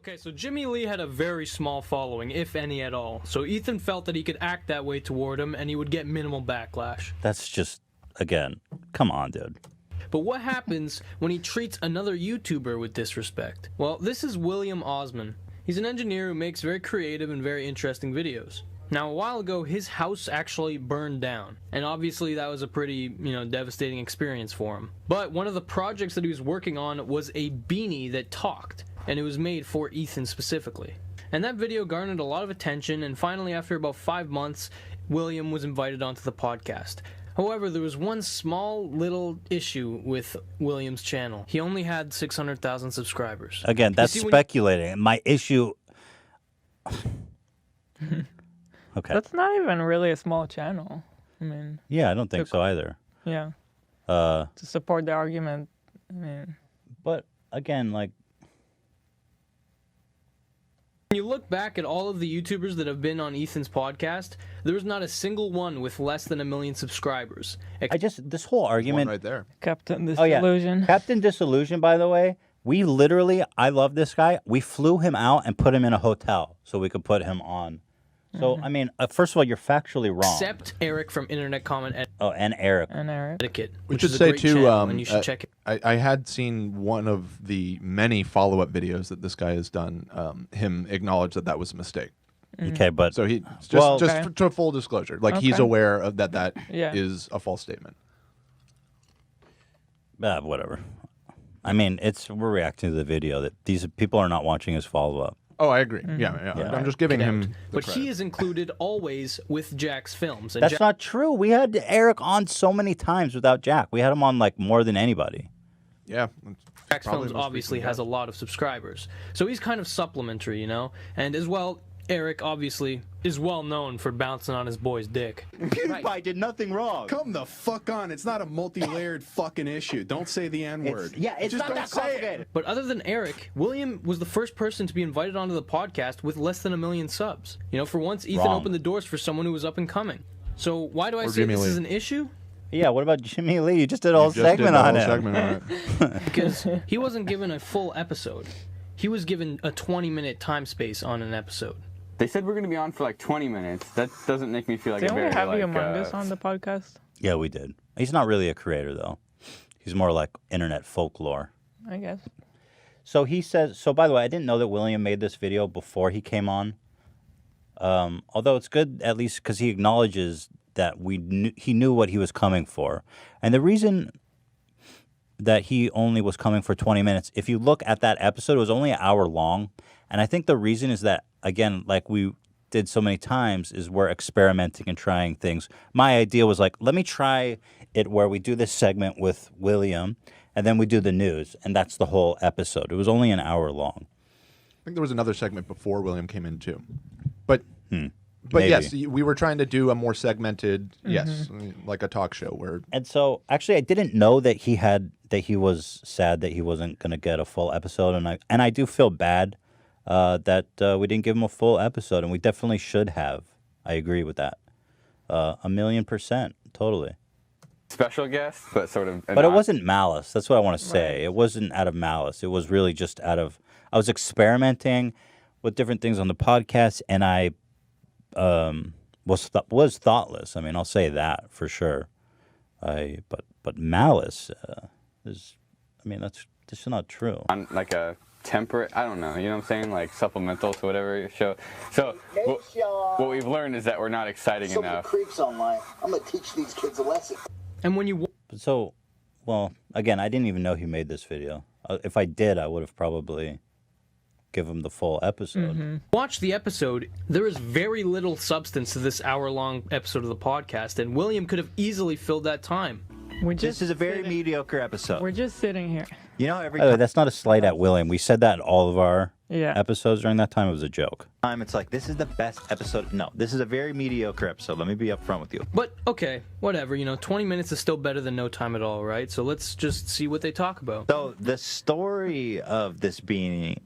Okay, so Jimmy Lee had a very small following, if any at all. So Ethan felt that he could act that way toward him and he would get minimal backlash. That's just, again, come on, dude. But what happens when he treats another YouTuber with disrespect? Well, this is William Osman. He's an engineer who makes very creative and very interesting videos. Now, a while ago, his house actually burned down, and obviously that was a pretty, devastating experience for him. But one of the projects that he was working on was a beanie that talked, and it was made for Ethan specifically. And that video garnered a lot of attention, and finally, after about 5 months, William was invited onto the podcast. However, there was one small little issue with William's channel. He only had 600,000 subscribers. Again, that's speculating. My issue... Okay. That's not even really a small channel. I mean... Yeah, I don't think so either. Yeah. To support the argument, I mean... But, again, like... When you look back at all of the YouTubers that have been on Ethan's podcast, there was not a single one with less than 1 million subscribers. This whole argument... right there. Captain Disillusion. Oh, yeah. Captain Disillusion, by the way, we literally, I love this guy. We flew him out and put him in a hotel so we could put him on. So, I mean, first of all, you're factually wrong. Except Eric from Internet Comment and Eric. Etiquette. We should say, too, and you should check it. I had seen one of the many follow-up videos that this guy has done, him acknowledge that was a mistake. Okay, but... So he, just to full disclosure, like he's aware of that is a false statement. Whatever. I mean, we're reacting to the video. That these people are not watching his follow-up. Oh, I agree. Yeah. I'm just giving him But he is included always with Jack's films. And That's not true. We had Eric on so many times without Jack. We had him on, like, more than anybody. Yeah. Jack's films obviously has a lot of subscribers. So he's kind of supplementary, And as well, Eric obviously is well known for bouncing on his boy's dick. PewDiePie did nothing wrong. Come the fuck on. It's not a multi-layered fucking issue. Don't say the N-word. It's just not that complicated. But other than Eric, William was the first person to be invited onto the podcast with less than 1 million subs. For once, Ethan opened the doors for someone who was up and coming. So why do I say this is an issue? Yeah, what about Jimmy Lee? You just did a whole segment on him. Because he wasn't given a full episode. He was given a 20-minute time space on an episode. They said we're going to be on for like 20 minutes. That doesn't make me feel like Didn't we have you Among Us on the podcast? Yeah, we did. He's not really a creator, though. He's more like internet folklore. I guess. So he says... So, by the way, I didn't know that William made this video before he came on. Although it's good, at least, because he acknowledges that he knew what he was coming for. And the reason that he only was coming for 20 minutes, if you look at that episode, it was only an hour long. And I think the reason is that, again, like we did so many times, is we're experimenting and trying things. My idea was like, let me try it where we do this segment with William, and then we do the news, and that's the whole episode. It was only an hour long. I think there was another segment before William came in, too. But yes, we were trying to do a more segmented, like a talk show where... And so, actually, I didn't know that he was sad that he wasn't going to get a full episode, and I do feel bad that we didn't give him a full episode, and we definitely should have. I agree with that. 1,000,000%, totally. Special guest, but sort of... But it wasn't malice. That's what I want to say. Right. It wasn't out of malice. It was really just out of... I was experimenting with different things on the podcast, and I was thoughtless. I mean, I'll say that for sure. But malice is... I mean, that's just not true. On like a... temperate, I don't know, you know what I'm saying, like supplemental to whatever show. So what we've learned is that we're not exciting enough. Creeps online. I'm gonna teach these kids a lesson. And when you well, again, I didn't even know he made this video. If I did, I would have probably given him the full episode. Watch the episode. There is very little substance to this hour-long episode of the podcast, and William could have easily filled that time. This is a very mediocre episode. We're just sitting here. You know, that's not a slight at William. We said that in all of our episodes during that time. It was a joke. It's like, this is the best episode. No, this is a very mediocre episode. Let me be upfront with you. But, okay, whatever. 20 minutes is still better than no time at all, right? So let's just see what they talk about. So, the story of this beanie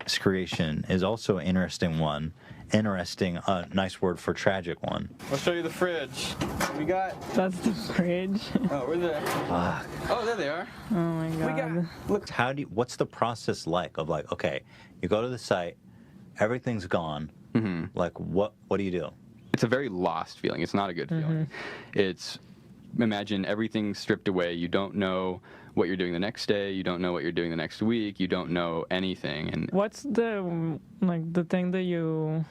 creation is also an interesting one. Interesting, nice word for tragic one. I'll show you the fridge. We got. That's the fridge. Oh, where's that? Fuck. Oh, there they are. Oh my god. Look, what's the process like of like, okay, you go to the site, everything's gone. Like, what do you do? It's a very lost feeling. It's not a good feeling. It's, imagine everything stripped away. You don't know what you're doing the next day. You don't know what you're doing the next week. You don't know anything. And what's the thing that you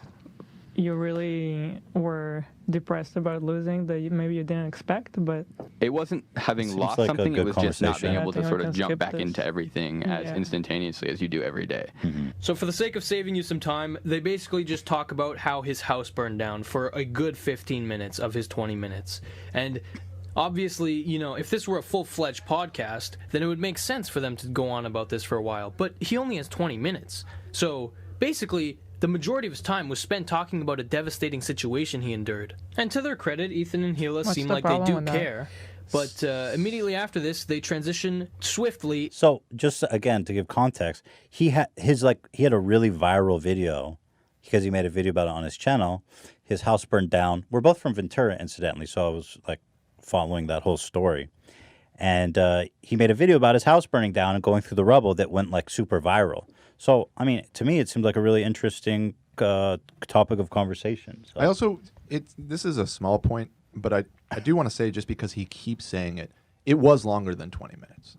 really were depressed about losing that maybe you didn't expect, but it wasn't having lost like something. It was just not being able to sort of jump back into everything as instantaneously as you do every day. So for the sake of saving you some time, they basically just talk about how his house burned down for a good 15 minutes of his 20 minutes. And obviously, you know, if this were a full-fledged podcast, then it would make sense for them to go on about this for a while. But he only has 20 minutes. So basically, the majority of his time was spent talking about a devastating situation he endured. And to their credit, Ethan and Gila seem like they do care. But immediately after this, they transition swiftly. So just again to give context, he had a really viral video because he made a video about it on his channel. His house burned down. We're both from Ventura, incidentally, so I was like following that whole story. And he made a video about his house burning down and going through the rubble that went like super viral. So, I mean, to me, it seems like a really interesting topic of conversation. So. I also, this is a small point, but I do want to say, just because he keeps saying it, it was longer than 20 minutes.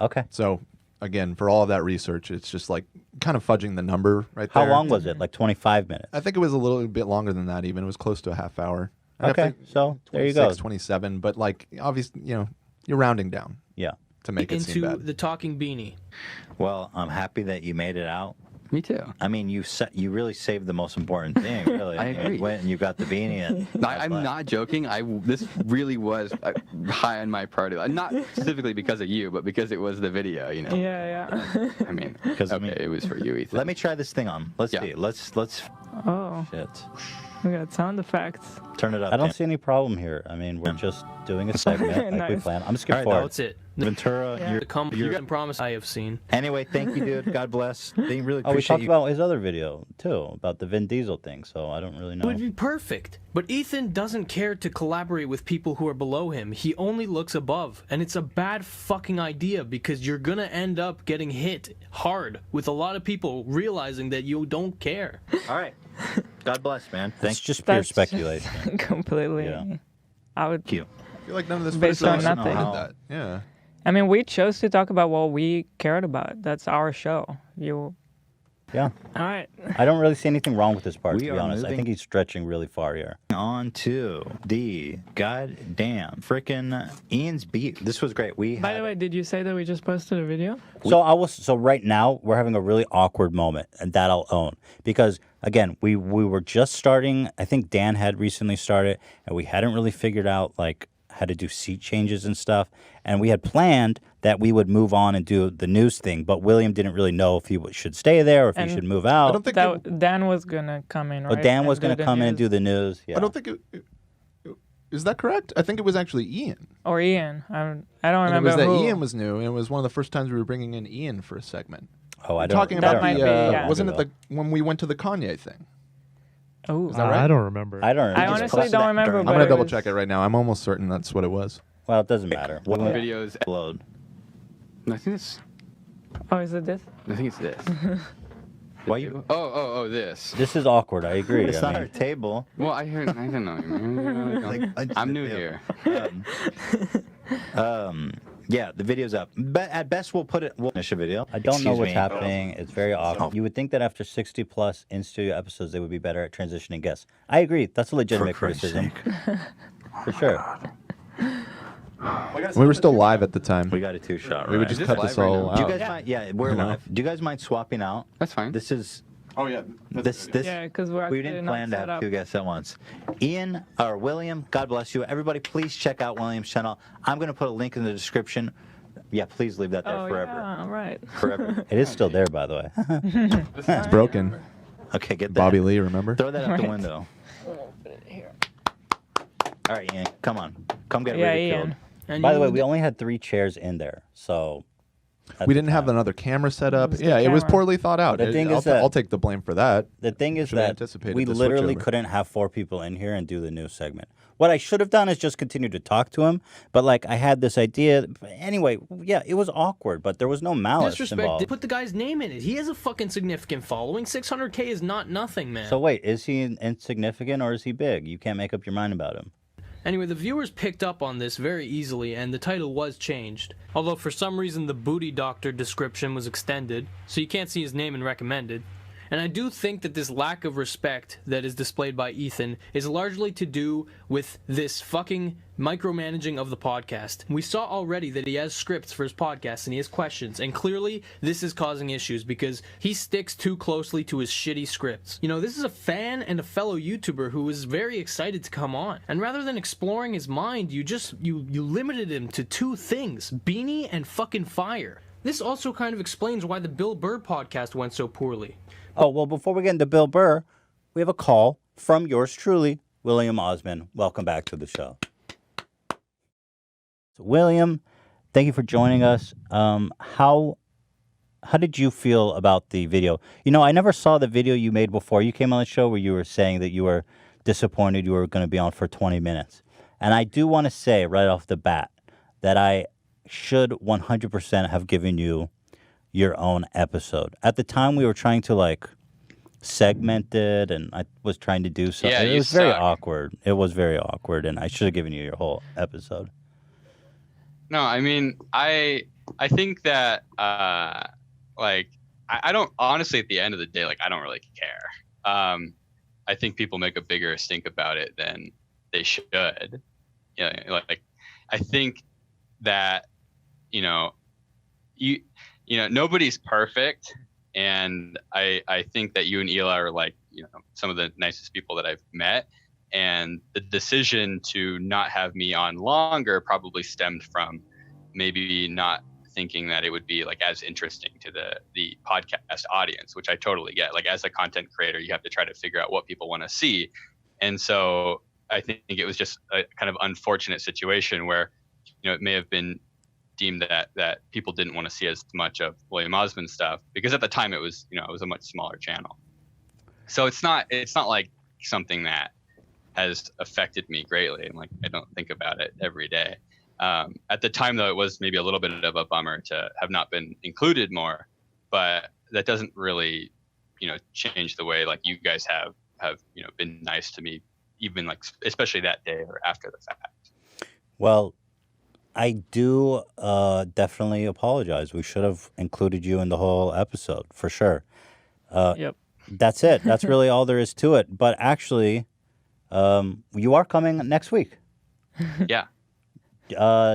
Okay. So, again, for all of that research, it's just like kind of fudging the number right there. How long was it? Like 25 minutes? I think it was a little bit longer than that even. It was close to a half hour. Okay, so there you go. 27, but like, obviously, you know, you're rounding down. Yeah. To make it seem bad. Into the talking beanie. Well, I'm happy that you made it out. Me too. I mean, you really saved the most important thing, really. I agree. You went and you got the beanie. And I'm not joking. This really was high on my priority list. Not specifically because of you, but because it was the video, you know. Yeah. I mean, it was for you, Ethan. Let me try this thing on. Let's see. Let's. Oh. Shit. We got sound effects. Turn it up. I don't see any problem here. I mean, we're just doing a segment like we planned. I'm skipping forward. That's it. Ventura, you're the promise I have seen. Anyway, thank you, dude. God bless. They really appreciate we talked about his other video, too, about the Vin Diesel thing, so I don't really know. It would be perfect. But Ethan doesn't care to collaborate with people who are below him. He only looks above. And it's a bad fucking idea because you're gonna end up getting hit hard with a lot of people realizing that you don't care. All right. God bless, man. Thanks. Just pure speculation. Completely. Yeah. I would. Cute. I feel like none of this based on nothing. Did that. Yeah. I mean, we chose to talk about what we cared about. That's our show. Yeah. All right. I don't really see anything wrong with this part, to be honest. I think he's stretching really far here. On to the goddamn frickin' Ian's beat. This was great. By the way, did you say that we just posted a video? So right now we're having a really awkward moment, and that I'll own, because again, we were just starting. I think Dan had recently started, and we hadn't really figured out like how to do seat changes and stuff. And we had planned that we would move on and do the news thing, but William didn't really know if he should stay there or if he should move out. I don't think Dan was gonna come in, right? But Dan was going to come in and do the news. Yeah. I don't think is that correct? I think it was actually Ian. Or Ian. I don't remember. It was that Ian was new, and it was one of the first times we were bringing in Ian for a segment. Oh, I don't. Talking about the wasn't it when we went to the Kanye thing? Oh, is that right? I don't remember. I don't. I honestly don't remember. I'm gonna double check it right now. I'm almost certain that's what it was. Well, it doesn't matter. What videos upload? I think it's. Oh, is it this? I think it's this. Why you? Oh, this. This is awkward. I agree. It's not our table. Well, I don't know. I'm new here. Yeah, the video's up. But at best, we'll finish a video. I don't know what's happening. It's very awkward. You would think that after 60 plus in-studio episodes, they would be better at transitioning guests. I agree. That's a legitimate criticism. For sure. We were still live at the time. We got a two-shot, right? We would just cut this all out. Do you guys mind? Yeah, we're live. Do you guys mind swapping out? That's fine. This is... Oh, yeah. This. Yeah, because we didn't plan to have two guests at once. Ian, or William, God bless you. Everybody, please check out William's channel. I'm going to put a link in the description. Yeah, please leave that there forever. Yeah, right. Forever. It is still there, by the way. It's broken. Okay, get that. Bobby Lee, remember? Throw that out the window. All right, Ian, come on. Come get ridiculed. Ian. By the way, we only had 3 chairs in there, so We didn't have another camera set up. the Yeah, it was camera. poorly thought out. The thing is that- I'll take the blame for that. The thing is Should have that anticipated we the literally switchover. couldn't have 4 people in here and do the new segment. What I should have done is just continue to talk to him. But like I had this idea. Anyway, yeah, it was awkward, but there was no malice Disrespect. involved. Put the guy's name in it. He has a fucking significant following. 600K is not nothing, man. So wait, is he insignificant or is he big? You can't make up your mind about him. Anyway, the viewers picked up on this very easily, and the title was changed. Although for some reason the booty doctor description was extended, so you can't see his name in recommended. And I do think that this lack of respect that is displayed by Ethan is largely to do with this fucking micromanaging of the podcast. We saw already that he has scripts for his podcast and he has questions, and clearly this is causing issues because he sticks too closely to his shitty scripts. You know, this is a fan and a fellow YouTuber who is very excited to come on, and rather than exploring his mind, you limited him to 2 things: Beanie and fucking fire. This also kind of explains why the Bill Burr podcast went so poorly. Oh, well, before we get into Bill Burr, we have a call from yours truly, William Osman. Welcome back to the show. So, William, thank you for joining us. How did you feel about the video? You know, I never saw the video you made before you came on the show where you were saying that you were disappointed you were going to be on for 20 minutes. And I do want to say right off the bat that I should 100% have given you your own episode. At the time, we were trying to like segment it, and I was trying to do something. Yeah, it you was very suck. awkward. It was very awkward, and I should have given you your whole episode. No, I mean, I think that like I don't honestly at the end of the day, like I don't really care. I think people make a bigger stink about it than they should. Yeah, like I think that nobody's perfect, and I think that you and Eli are like some of the nicest people that I've met, and the decision to not have me on longer probably stemmed from maybe not thinking that it would be like as interesting to the podcast audience, which I totally get. Like as a content creator, you have to try to figure out what people want to see, and so I think it was just a kind of unfortunate situation where it may have been deemed that people didn't want to see as much of William Osman stuff, because at the time it was a much smaller channel. So it's not like something that has affected me greatly, and like I don't think about it every day. At the time though, it was maybe a little bit of a bummer to have not been included more, but that doesn't really change the way like you guys have been nice to me, even like especially that day or after the fact. Well, I do definitely apologize. We should have included you in the whole episode, for sure. Yep. That's it. That's really all there is to it. But actually, you are coming next week. Yeah.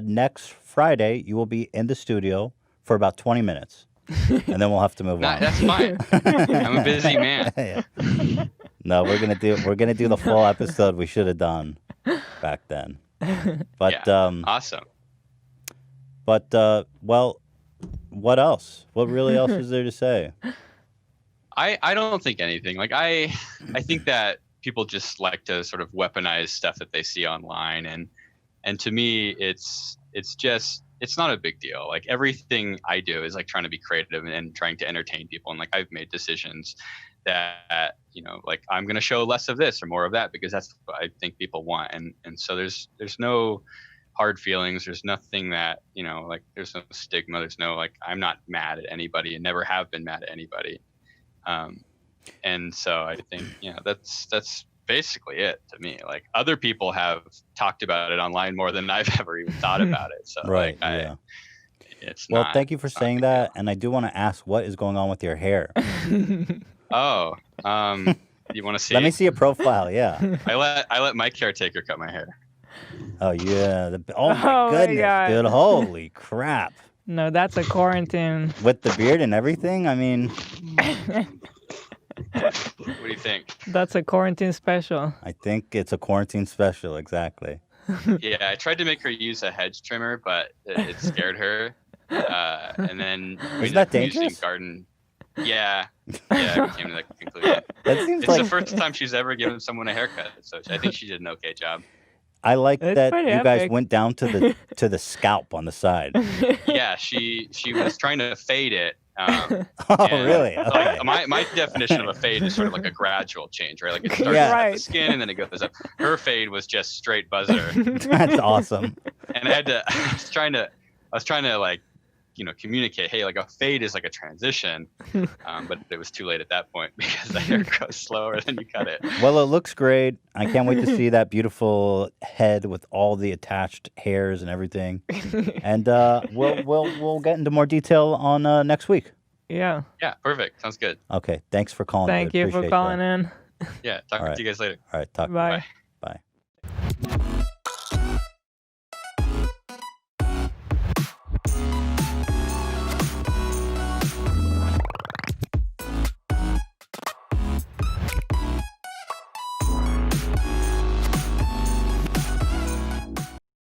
Next Friday, you will be in the studio for about 20 minutes. And then we'll have to move on. That's fine. I'm a busy man. Yeah. No, we're gonna do the full episode we should have done back then. But yeah. Awesome. But well, what else? What really else is there to say? I don't think anything. Like I think that people just like to sort of weaponize stuff that they see online, and to me it's not a big deal. Like everything I do is like trying to be creative and trying to entertain people, and like I've made decisions that like I'm going to show less of this or more of that because that's what I think people want, and so there's no hard feelings. There's nothing that like there's no stigma. There's no like I'm not mad at anybody and never have been mad at anybody. And so I think that's basically it to me. Like other people have talked about it online more than I've ever even thought about it. So right, like, yeah. It's well, not, thank you for saying that, and I do want to ask what is going on with your hair. Oh, you want to see? Let me see a profile. Yeah. I let my caretaker cut my hair. Oh yeah. Oh my Oh, my goodness, God. dude! Holy crap! No, that's a quarantine. With the beard and everything. I mean, What do you think? That's a quarantine special. I think it's a quarantine special. Exactly. Yeah, I tried to make her use a hedge trimmer, but it scared her. And then we Isn't that ended up using dangerous? garden. Yeah, we came to that conclusion. That seems It's like the first time she's ever given someone a haircut, so I think she did an okay job. I like It's that pretty you guys epic. went down to the scalp on the side. Yeah, she was trying to fade it. Oh, and, really? Okay. Like my definition of a fade is sort of like a gradual change, right? Like it starts Yeah. at the skin and then it goes up. Her fade was just straight buzzer, That's awesome. and I was trying to like, communicate, hey, like a fade is like a transition, but it was too late at that point because the hair grows slower than you cut it. Well, it looks great. I can't wait to see that beautiful head with all the attached hairs and everything. And we'll get into more detail on next week. Yeah. Yeah, perfect. Sounds good. Okay, thanks for calling. Thank dude. you for Appreciate calling that. in. Yeah, talk All right. to you guys later. All right, talk. Bye. Bye.